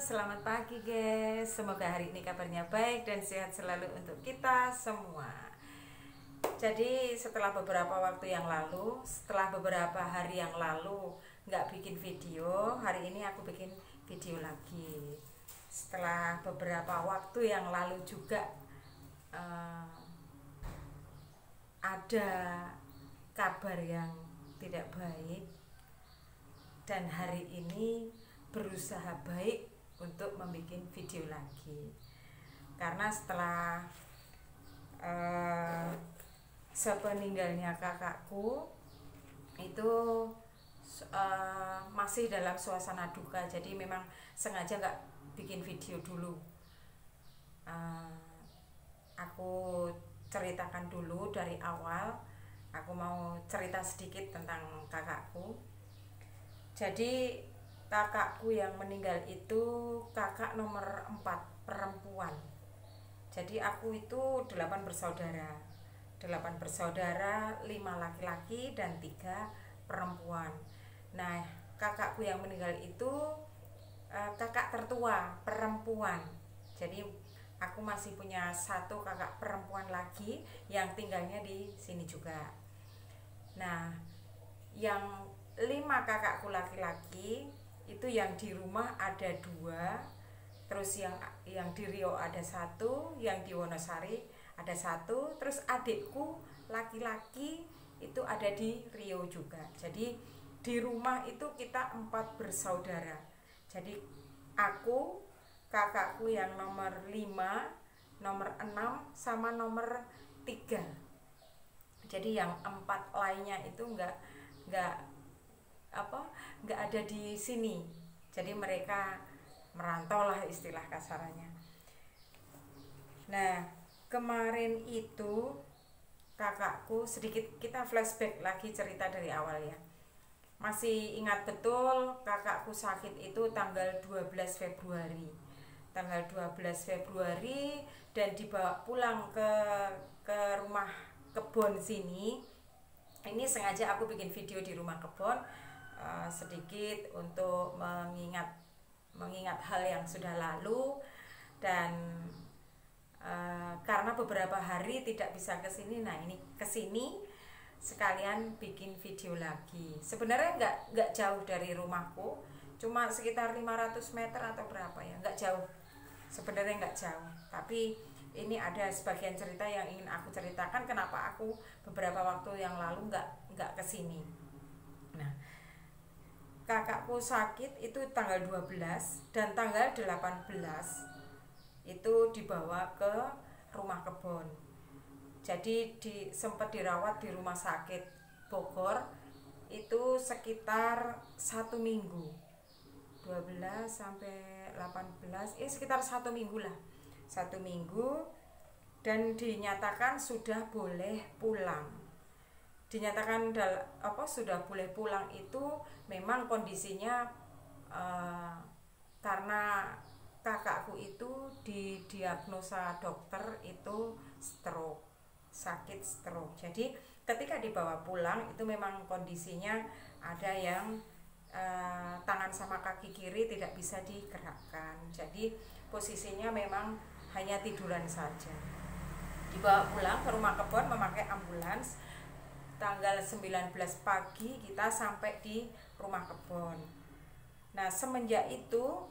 Selamat pagi guys. Semoga hari ini kabarnya baik dan sehat selalu untuk kita semua. Jadi setelah beberapa waktu yang lalu, setelah beberapa hari yang lalu nggak bikin video, hari ini aku bikin video lagi. Setelah beberapa waktu yang lalu juga ada kabar yang tidak baik, dan hari ini berusaha baik untuk membuat video lagi. Karena setelah sepeninggalnya kakakku itu masih dalam suasana duka, jadi memang sengaja nggak bikin video dulu. Aku ceritakan dulu dari awal. Aku mau cerita sedikit tentang kakakku. Jadi kakakku yang meninggal itu kakak nomor 4 perempuan. Jadi aku itu 8 bersaudara. 8 bersaudara, 5 laki-laki dan 3 perempuan. Nah, kakakku yang meninggal itu kakak tertua perempuan. Jadi aku masih punya 1 kakak perempuan lagi yang tinggalnya di sini juga. Nah, yang 5 kakakku laki-laki itu yang di rumah ada 2, terus yang di Riau ada 1, yang di Wonosari ada 1, terus adikku laki-laki itu ada di Riau juga. Jadi di rumah itu kita 4 bersaudara. Jadi aku, kakakku yang nomor 5, nomor 6 sama nomor 3. Jadi yang 4 lainnya itu enggak ada di sini. Jadi mereka merantau lah istilah kasarannya. Nah, kemarin itu kakakku, sedikit kita flashback lagi cerita dari awal ya. Masih ingat betul kakakku sakit itu tanggal 12 Februari. Tanggal 12 Februari dan dibawa pulang ke rumah kebon sini. Ini sengaja aku bikin video di rumah kebon sedikit untuk mengingat hal yang sudah lalu, dan karena beberapa hari tidak bisa kesini, nah ini kesini sekalian bikin video lagi. Sebenarnya nggak jauh dari rumahku, cuma sekitar 500 meter atau berapa ya, nggak jauh. Sebenarnya nggak jauh, tapi ini ada sebagian cerita yang ingin aku ceritakan kenapa aku beberapa waktu yang lalu nggak kesini. Nah, kakakku sakit itu tanggal 12 dan tanggal 18 itu dibawa ke rumah kebon. Jadi sempat dirawat di rumah sakit Bogor itu sekitar 1 minggu, 12 sampai 18, sekitar 1 minggu lah, 1 minggu, dan dinyatakan sudah boleh pulang. Dinyatakan sudah boleh pulang itu memang kondisinya karena kakakku itu didiagnosa dokter itu stroke, sakit stroke. Jadi ketika dibawa pulang itu memang kondisinya ada yang tangan sama kaki kiri tidak bisa digerakkan. Jadi posisinya memang hanya tiduran saja. Dibawa pulang ke rumah kebon memakai ambulans. Tanggal 19 pagi kita sampai di rumah kebon. Nah, semenjak itu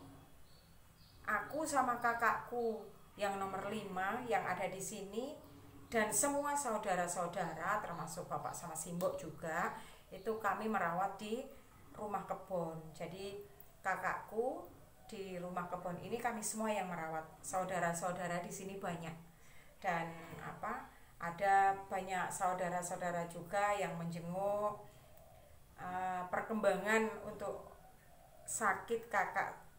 aku sama kakakku yang nomor 5 yang ada di sini dan semua saudara-saudara termasuk bapak sama simbok juga itu kami merawat di rumah kebon. Jadi kakakku di rumah kebon ini kami semua yang merawat. Saudara-saudara di sini banyak, dan ada banyak saudara-saudara juga yang menjenguk perkembangan untuk sakit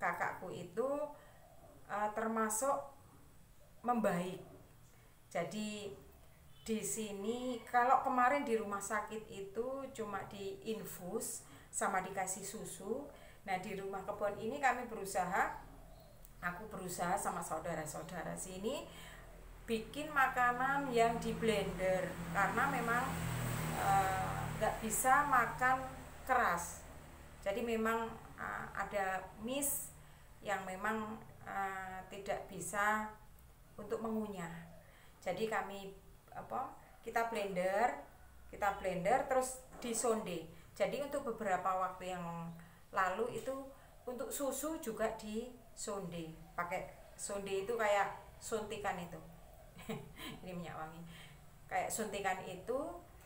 kakakku itu termasuk membaik. Jadi di sini kalau kemarin di rumah sakit itu cuma diinfus sama dikasih susu. Nah, di rumah kebon ini aku berusaha sama saudara-saudara sini bikin makanan yang di blender, karena memang nggak bisa makan keras. Jadi memang ada miss yang memang tidak bisa untuk mengunyah. Jadi kami kita blender terus disonde. Jadi untuk beberapa waktu yang lalu itu untuk susu juga disonde. Pakai sonde itu kayak suntikan itu. Ini minyak wangi. Kayak suntikan itu,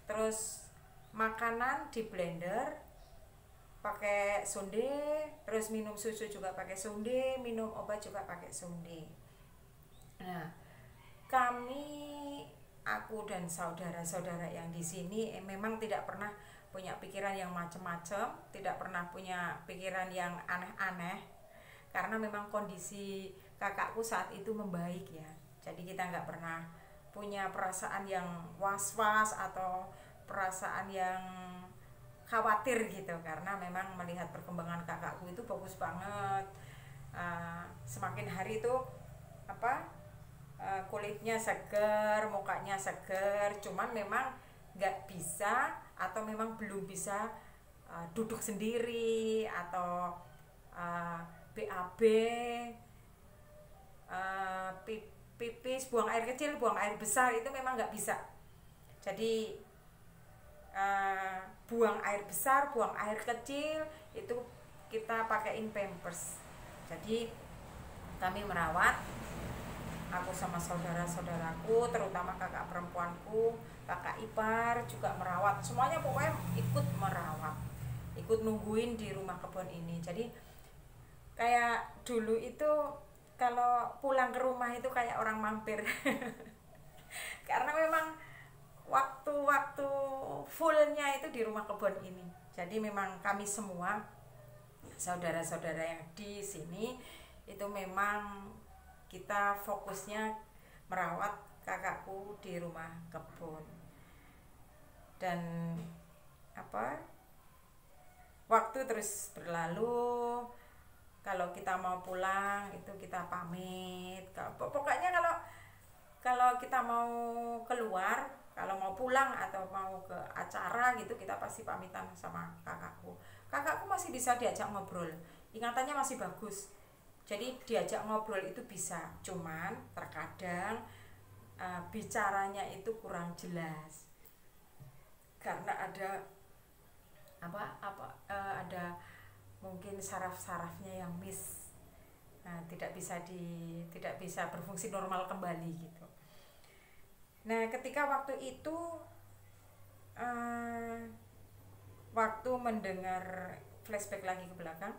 terus makanan di blender pakai sonde, terus minum susu juga pakai sonde, minum obat juga pakai sonde. Nah, aku dan saudara-saudara yang di sini memang tidak pernah punya pikiran yang macam-macam, tidak pernah punya pikiran yang aneh-aneh, karena memang kondisi kakakku saat itu membaik ya. Jadi kita nggak pernah punya perasaan yang was-was atau perasaan yang khawatir gitu, karena memang melihat perkembangan kakakku itu bagus banget. Semakin hari itu kulitnya seger, mukanya seger, cuman memang nggak bisa atau memang belum bisa duduk sendiri atau BAB, pipis, buang air kecil, buang air besar itu memang nggak bisa. Jadi buang air besar, buang air kecil itu kita pakaiin pampers. Jadi kami merawat, aku sama saudara-saudaraku, terutama kakak perempuanku, kakak ipar juga merawat, semuanya pokoknya ikut merawat, ikut nungguin di rumah kebun ini. Jadi kayak dulu itu kalau pulang ke rumah itu kayak orang mampir. Karena memang waktu-waktu fullnya itu di rumah kebun ini. Jadi memang kami semua saudara-saudara yang di sini itu memang kita fokusnya merawat kakakku di rumah kebun. Dan waktu terus berlalu, kalau kita mau pulang itu kita pamit. Pokoknya kalau kita mau keluar, kalau mau pulang atau mau ke acara gitu, kita pasti pamitan sama kakakku. Kakakku masih bisa diajak ngobrol, ingatannya masih bagus. Jadi diajak ngobrol itu bisa, cuman terkadang bicaranya itu kurang jelas karena ada ada mungkin saraf-sarafnya yang miss, tidak bisa berfungsi normal kembali gitu. Nah, ketika waktu itu waktu mendengar, flashback lagi ke belakang,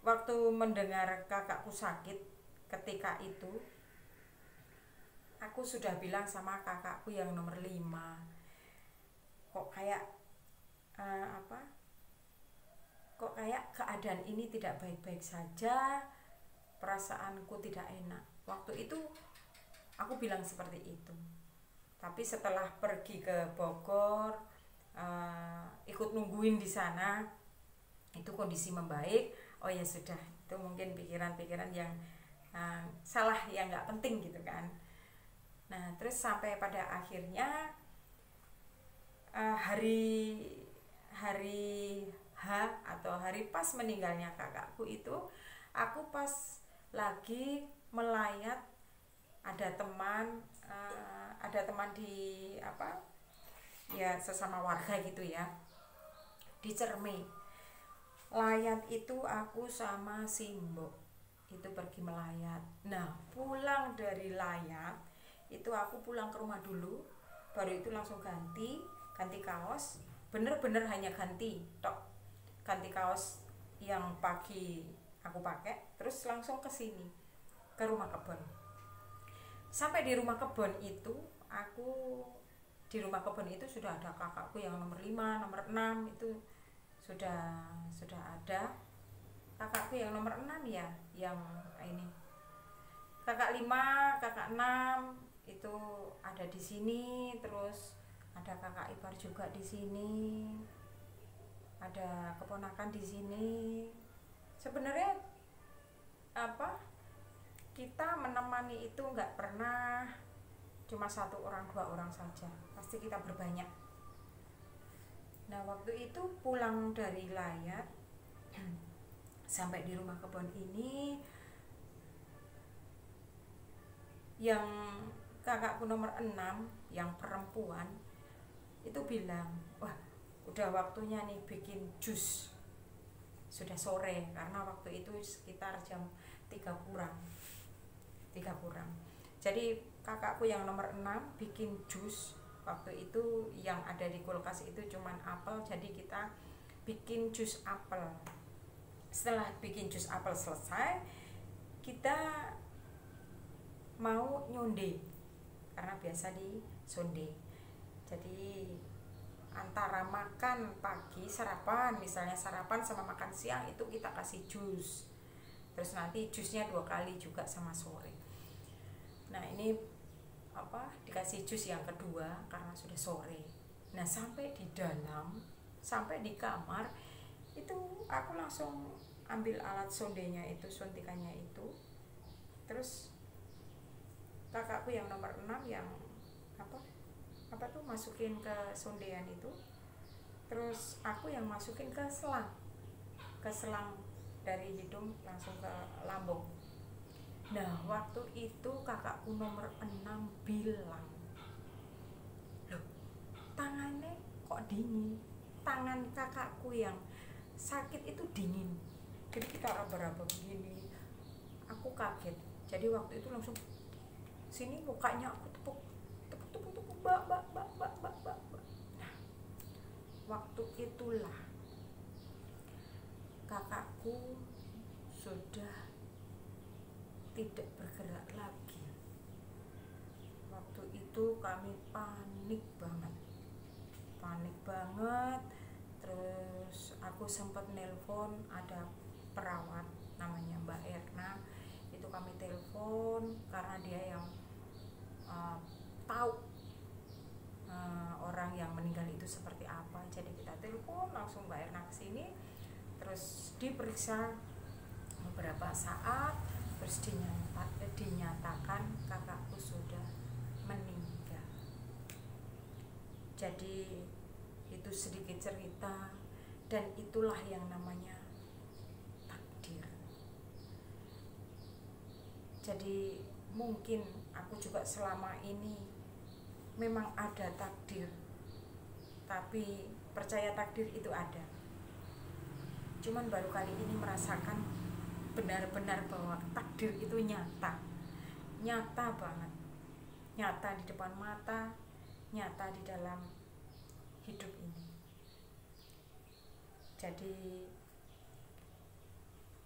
waktu mendengar kakakku sakit, ketika itu aku sudah bilang sama kakakku yang nomor 5, kok kayak kok kayak keadaan ini tidak baik-baik saja, perasaanku tidak enak. Waktu itu aku bilang seperti itu. Tapi setelah pergi ke Bogor, ikut nungguin di sana, itu kondisi membaik. Oh ya sudah, itu mungkin pikiran-pikiran yang salah, yang nggak penting gitu kan. Nah, terus sampai pada akhirnya hari H atau hari pas meninggalnya kakakku itu, aku pas lagi melayat, ada teman di ya sesama warga gitu ya, di Cerme. Layat itu aku sama Simbo itu pergi melayat. Nah, pulang dari layat itu aku pulang ke rumah dulu, baru itu langsung ganti kaos, bener-bener hanya ganti kaos yang pagi aku pakai, terus langsung ke sini, ke rumah kebun. Sampai di rumah kebun itu, sudah ada kakakku yang nomor 5, nomor 6 itu sudah ada. Kakakku yang nomor 6 ya, yang ini. Kakak 5, kakak 6 itu ada di sini, terus ada kakak ipar juga di sini. Ada keponakan di sini. Sebenarnya kita menemani itu nggak pernah cuma 1 orang 2 orang saja, pasti kita berbanyak. Nah, waktu itu pulang dari layat Sampai di rumah kebun ini, yang kakakku nomor 6 yang perempuan itu bilang, wah udah waktunya nih bikin jus. Sudah sore, karena waktu itu sekitar jam 3 kurang. Jadi kakakku yang nomor 6 bikin jus. Waktu itu yang ada di kulkas itu cuman apel, jadi kita bikin jus apel. Setelah bikin jus apel selesai, kita mau nyonde, karena biasa di sonde. Jadi antara makan pagi, sarapan, misalnya sarapan sama makan siang itu kita kasih jus. Terus nanti jusnya 2 kali juga sama sore. Nah ini dikasih jus yang kedua karena sudah sore. Nah sampai di dalam, sampai di kamar itu aku langsung ambil alat sondenya itu, suntikannya itu. Terus kakakku yang nomor 6 yang masukin ke sondean itu, terus aku yang masukin ke selang dari hidung langsung ke lambung. Nah waktu itu kakakku nomor 6 bilang, loh tangannya kok dingin, tangan kakakku yang sakit itu dingin. Jadi kita raba-raba begini, aku kaget. Jadi waktu itu langsung sini mukanya aku tepuk bak. Nah waktu itulah kakakku sudah tidak bergerak lagi. Waktu itu kami panik banget. Terus aku sempat nelpon, ada perawat namanya Mbak Erna. Itu kami telepon karena dia yang tahu orang yang meninggal itu seperti apa. Jadi kita telepon langsung Mbak Erna kesini, terus diperiksa beberapa saat, terus dinyatakan kakakku sudah meninggal. Jadi itu sedikit cerita, dan itulah yang namanya takdir. Jadi mungkin aku juga selama ini memang ada takdir, tapi percaya takdir itu ada. Cuman baru kali ini merasakan benar-benar bahwa takdir itu nyata banget, nyata di depan mata, nyata di dalam hidup ini. Jadi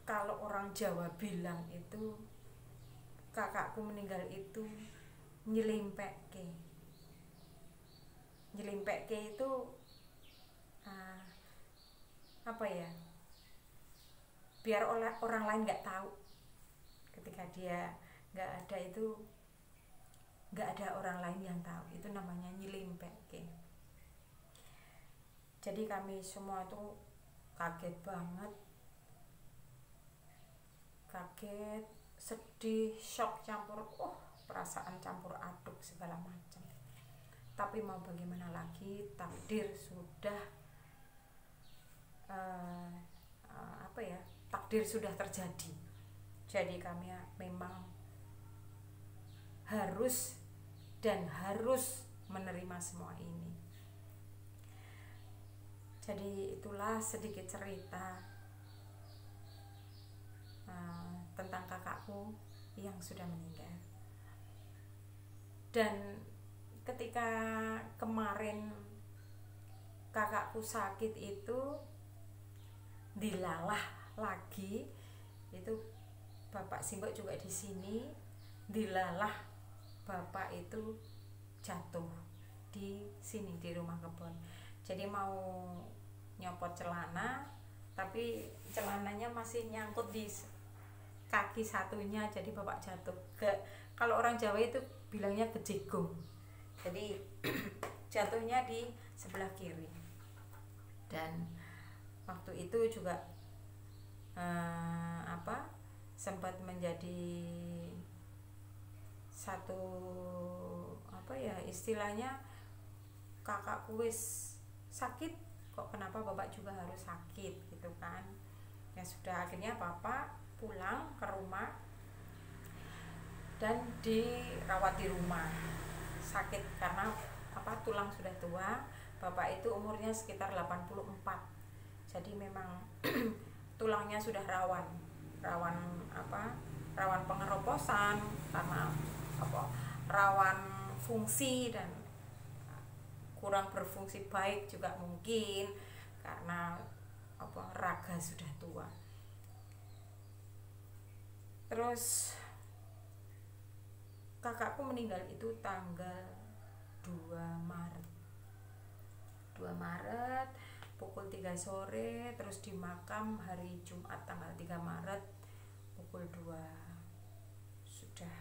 kalau orang Jawa bilang itu kakakku meninggal itu nyelimpeke itu biar orang lain nggak tahu. Ketika dia nggak ada itu, nggak ada orang lain yang tahu. Itu namanya nyelimpeke. Jadi kami semua tuh kaget banget, sedih, shock, perasaan campur aduk segala macam. Tapi mau bagaimana lagi, takdir sudah takdir sudah terjadi. Jadi kami memang harus menerima semua ini. Jadi itulah sedikit cerita tentang kakakku yang sudah meninggal. Dan ketika kemarin kakakku sakit itu dilalah lagi, itu Bapak Simbok juga di sini, dilalah Bapak itu jatuh di sini di rumah kebun. Jadi mau nyopot celana, tapi celananya masih nyangkut di kaki satunya, jadi Bapak jatuh. Kalau orang Jawa itu bilangnya kejegong. Jadi jatuhnya di sebelah kiri. Dan waktu itu juga sempat menjadi satu istilahnya, kakakku wis sakit, kok kenapa Bapak juga harus sakit gitu kan. Ya sudah, akhirnya bapak pulang ke rumah dan dirawat di rumah, sakit karena tulang sudah tua. Bapak itu umurnya sekitar 84, jadi memang tulangnya sudah rawan rawan rawan pengeroposan, karena rawan fungsi dan kurang berfungsi baik juga mungkin karena raga sudah tua. Terus kakakku meninggal itu tanggal 2 Maret 2 Maret pukul 3 sore, terus di makam hari Jumat tanggal 3 Maret pukul 2. Sudah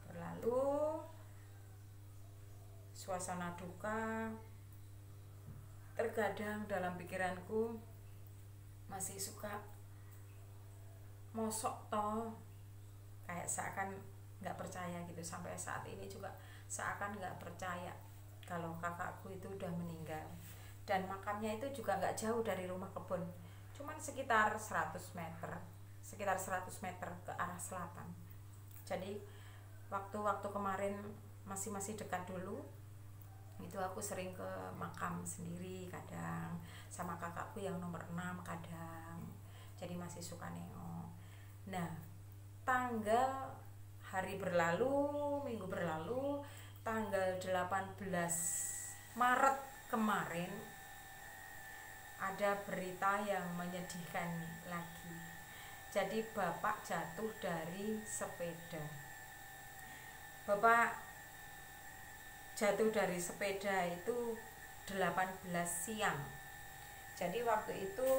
berlalu suasana duka. Terkadang dalam pikiranku masih suka mosok toh, kayak seakan nggak percaya gitu. Sampai saat ini juga seakan nggak percaya kalau kakakku itu udah meninggal. Dan makamnya itu juga nggak jauh dari rumah kebun, cuman sekitar 100 meter ke arah selatan. Jadi waktu kemarin masih dekat dulu itu aku sering ke makam sendiri, kadang sama kakakku yang nomor 6 kadang, jadi masih suka nengok. Nah, hari berlalu, minggu berlalu, tanggal 18 Maret kemarin ada berita yang menyedihkan lagi. Jadi bapak jatuh dari sepeda. Bapak jatuh dari sepeda itu 18 siang. Jadi waktu itu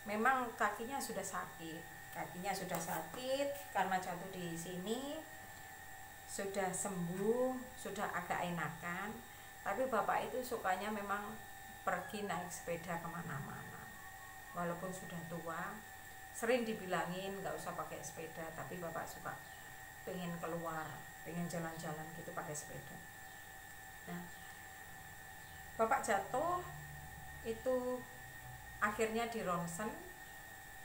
memang kakinya sudah sakit karena jatuh di sini. Sudah sembuh, sudah agak enakan, tapi bapak itu sukanya memang pergi naik sepeda kemana-mana. Walaupun sudah tua, sering dibilangin nggak usah pakai sepeda, tapi bapak suka pengen keluar, pengen jalan-jalan gitu pakai sepeda. Nah, bapak jatuh itu akhirnya di ronsen,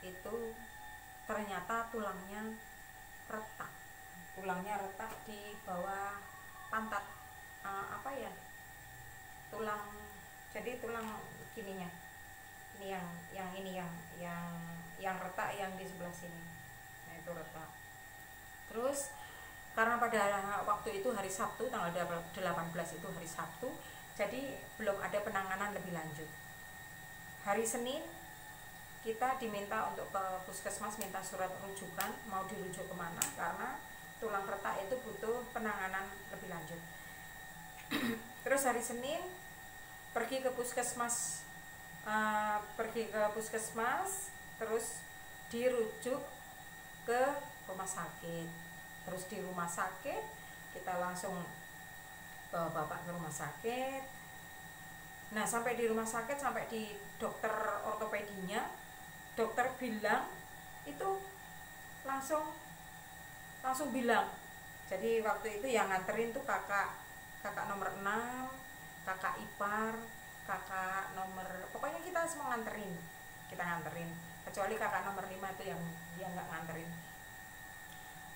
itu ternyata tulangnya retak di bawah pantat, tulang, jadi tulang gininya ini yang retak, yang di sebelah sini. Nah, itu retak. Terus karena pada waktu itu hari Sabtu tanggal 18 itu hari Sabtu, jadi belum ada penanganan lebih lanjut. Hari Senin kita diminta untuk ke puskesmas, minta surat rujukan mau dirujuk kemana, karena tulang retak itu butuh penanganan lebih lanjut. Terus hari Senin pergi ke puskesmas, terus dirujuk ke rumah sakit. Terus di rumah sakit kita langsung bawa bapak ke rumah sakit. Nah, sampai di rumah sakit, sampai di dokter ortopedinya, dokter bilang itu langsung bilang. Jadi waktu itu yang nganterin tuh kakak nomor 6, kakak ipar, kakak nomor, pokoknya kita semua nganterin, kecuali kakak nomor 5 itu yang dia nggak nganterin.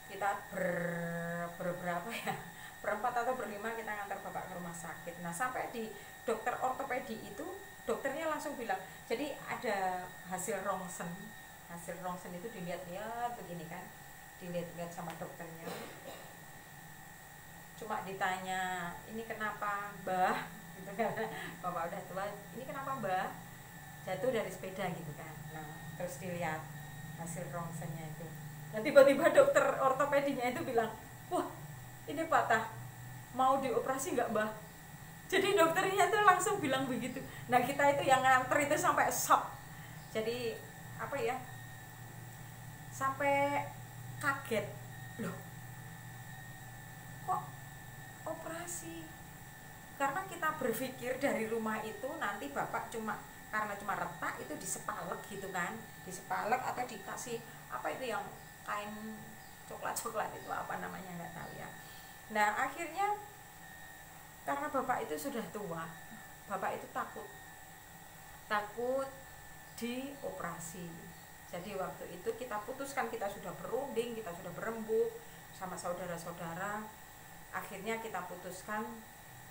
Kita berberapa ya, berempat atau berlima kita ngantar bapak ke rumah sakit. Nah, sampai di dokter ortopedi itu dokternya langsung bilang, jadi ada hasil rongsen itu dilihat-lihat begini kan, dilihat-lihat sama dokternya. Cuma ditanya, ini kenapa mbah gitu kan, bapak udah tua, ini kenapa mbah jatuh dari sepeda gitu kan. Nah, terus dilihat hasil rongsennya itu. Nah, tiba-tiba dokter ortopedinya itu bilang, wah ini patah, mau dioperasi nggak mbah? Jadi dokternya itu langsung bilang begitu. Nah, kita itu yang nganter itu sampai shock. Jadi sampai kaget, loh kok operasi? Karena kita berpikir dari rumah itu nanti bapak karena cuma retak itu disepalek gitu kan, disepalek atau dikasih itu yang kain coklat itu apa namanya nggak tahu ya. Nah, akhirnya karena bapak itu sudah tua, bapak itu takut dioperasi. Jadi waktu itu kita putuskan, kita sudah berunding, kita sudah berembuk sama saudara-saudara. Akhirnya kita putuskan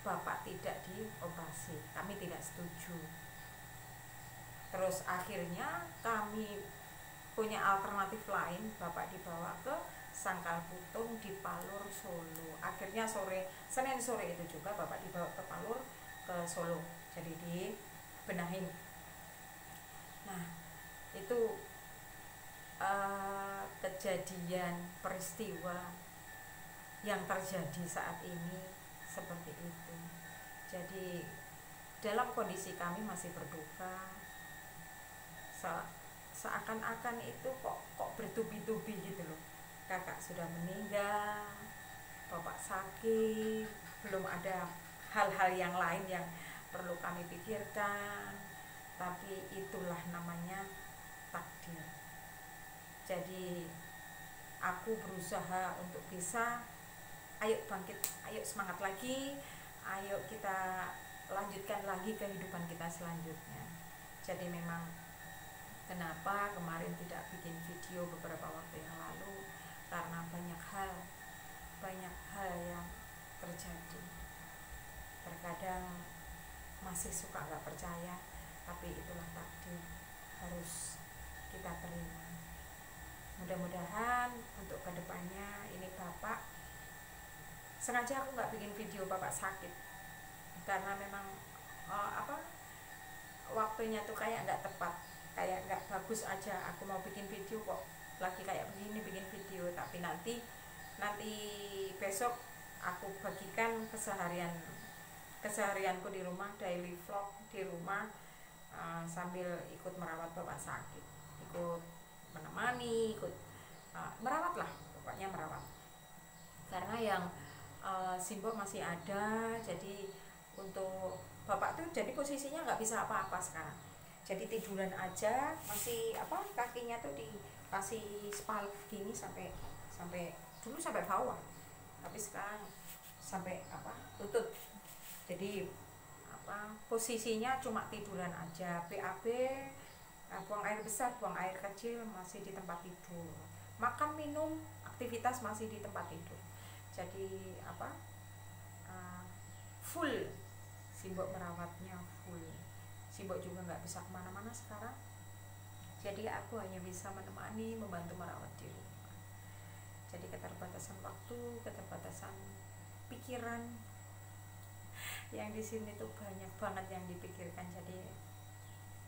bapak tidak dioperasi, kami tidak setuju. Terus akhirnya kami punya alternatif lain, bapak dibawa ke Sangkal Putung di Palur, Solo. Akhirnya Senin sore itu juga bapak dibawa ke Palur, ke Solo, jadi dibenahin. Nah itu kejadian peristiwa yang terjadi saat ini seperti itu. Jadi dalam kondisi kami masih berduka, seakan-akan itu kok bertubi-tubi gitu loh. Kakak sudah meninggal, bapak sakit, belum ada hal-hal yang lain yang perlu kami pikirkan, tapi itulah namanya takdir. Jadi aku berusaha untuk bisa, ayo bangkit, ayo semangat lagi, ayo kita lanjutkan lagi kehidupan kita selanjutnya. Jadi memang kenapa kemarin tidak bikin video beberapa waktu yang lalu, karena banyak hal yang terjadi. Terkadang masih suka nggak percaya, tapi itulah takdir, harus kita terima. Mudah-mudahan untuk kedepannya ini bapak, sengaja aku nggak bikin video bapak sakit karena memang waktunya tuh kayak nggak tepat, kayak nggak bagus aja. Aku mau bikin video kok lagi kayak begini bikin video, tapi nanti besok aku bagikan keseharianku di rumah, daily vlog di rumah, sambil ikut merawat bapak sakit, ikut menemani, ikut merawat lah, pokoknya merawat. Karena yang simbol masih ada, jadi untuk bapak tuh jadi posisinya nggak bisa apa-apa sekarang. Jadi tiduran aja, masih kakinya tuh dikasih spal gini sampai dulu sampai bawah, tapi sekarang sampai lutut. Jadi posisinya cuma tiduran aja, BAB, buang air besar, buang air kecil masih di tempat tidur, makan minum aktivitas masih di tempat tidur. Jadi full simbok merawatnya, full. Simbok juga nggak bisa kemana-mana sekarang, jadi aku hanya bisa menemani, membantu merawat di rumah. Jadi keterbatasan waktu, keterbatasan pikiran, yang di sini tuh banyak banget yang dipikirkan. Jadi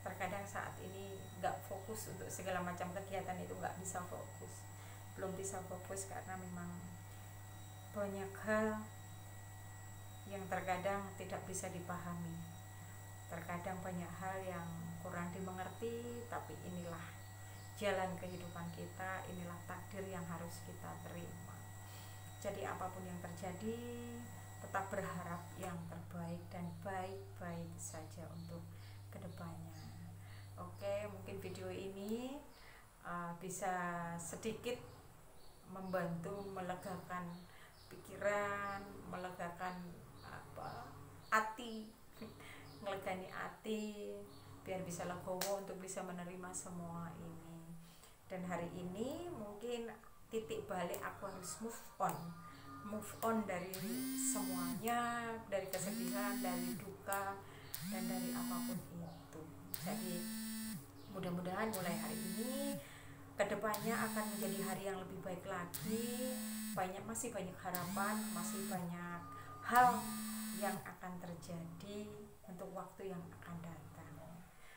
terkadang saat ini nggak fokus untuk segala macam kegiatan, itu nggak bisa fokus, belum bisa fokus karena memang banyak hal yang terkadang tidak bisa dipahami, terkadang banyak hal yang kurang dimengerti, tapi inilah jalan kehidupan kita, inilah takdir yang harus kita terima. Jadi apapun yang terjadi, tetap berharap yang terbaik dan baik-baik saja untuk kedepannya. Oke, mungkin video ini bisa sedikit membantu melegakan pikiran, melegakan hati, ngelegani hati, biar bisa legowo untuk bisa menerima semua ini. Dan hari ini mungkin titik balik, aku harus move on dari semuanya, dari kesedihan, dari duka, dan dari apapun itu. Jadi mudah-mudahan mulai hari ini kedepannya akan menjadi hari yang lebih baik lagi. Masih banyak harapan, masih banyak hal yang akan terjadi untuk waktu yang akan datang.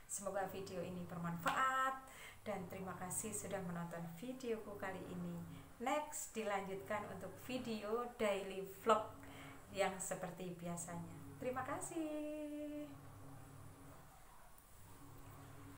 Semoga video ini bermanfaat, dan terima kasih sudah menonton videoku kali ini. Next dilanjutkan untuk video daily vlog yang seperti biasanya. Terima kasih.